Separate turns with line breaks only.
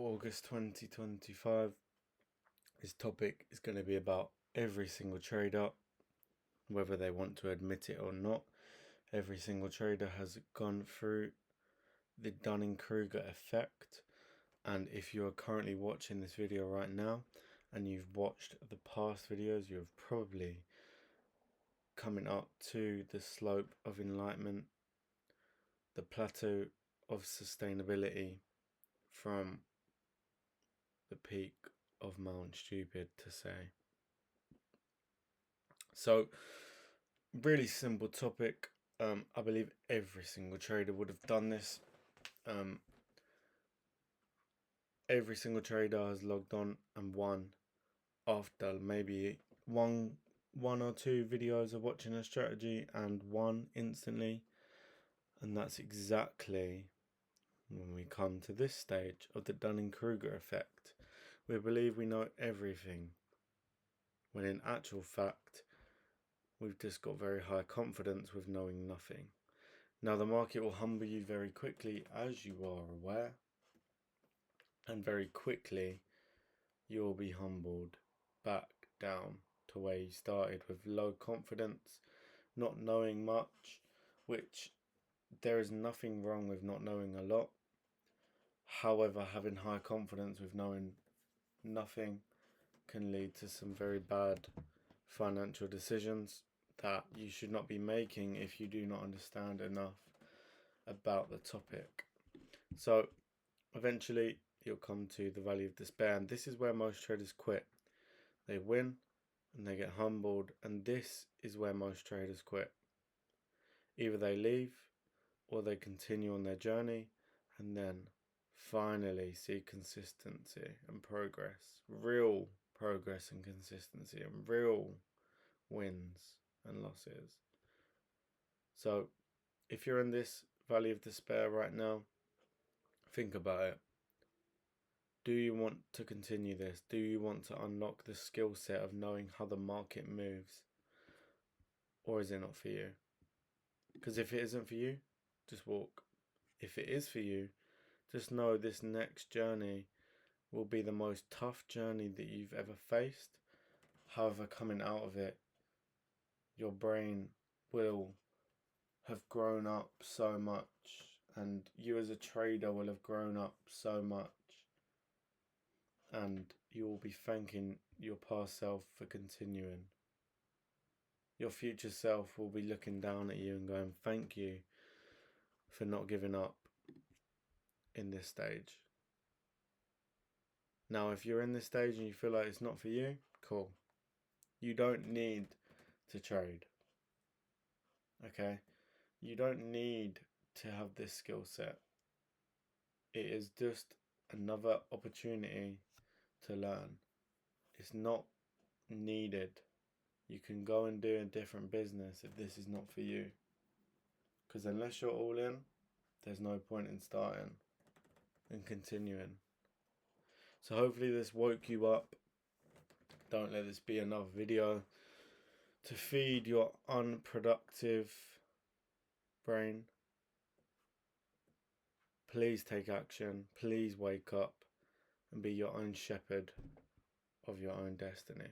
August 2025. This topic is going to be about every single trader, whether they want to admit it or not. Every single trader has gone through the Dunning-Kruger effect, and if you are currently watching this video right now and you've watched the past videos, you're probably coming up to the slope of enlightenment, the plateau of sustainability from the peak of Mount Stupid, to say. So, really simple topic. I believe every single trader would have done this. Every single trader has logged on and won after maybe one or two videos of watching a strategy and won instantly. And that's exactly when we come to this stage of the Dunning-Kruger effect. We believe we know everything, when in actual fact, we've just got very high confidence with knowing nothing. Now, the market will humble you very quickly, as you are aware, and very quickly you'll be humbled back down to where you started, with low confidence, not knowing much, which there is nothing wrong with not knowing a lot. However, having high confidence with knowing nothing can lead to some very bad financial decisions that you should not be making if you do not understand enough about the topic. So eventually you'll come to the valley of despair, and this is where most traders quit. They win and they get humbled, and this is where most traders quit. Either they leave or they continue on their journey and then finally see consistency and progress, real progress and consistency, and real wins and losses. So if you're in this valley of despair right now, think about it. Do you want to continue this? Do you want to unlock the skill set of knowing how the market moves? Or is it not for you? Because if it isn't for you, just walk. If it is for you, just know this next journey will be the most tough journey that you've ever faced. However, coming out of it, your brain will have grown up so much, and you as a trader will have grown up so much, and you will be thanking your past self for continuing. Your future self will be looking down at you and going, thank you for not giving up in this stage. Now, if you're in this stage and you feel like it's not for you, cool. You don't need to trade. Okay? You don't need to have this skill set. It is just another opportunity to learn. It's not needed. You can go and do a different business if this is not for you. Because unless you're all in, there's no point in starting and continuing. So hopefully this woke you up. Don't let this be another video to feed your unproductive brain. Please take action. Please wake up and be your own shepherd of your own destiny.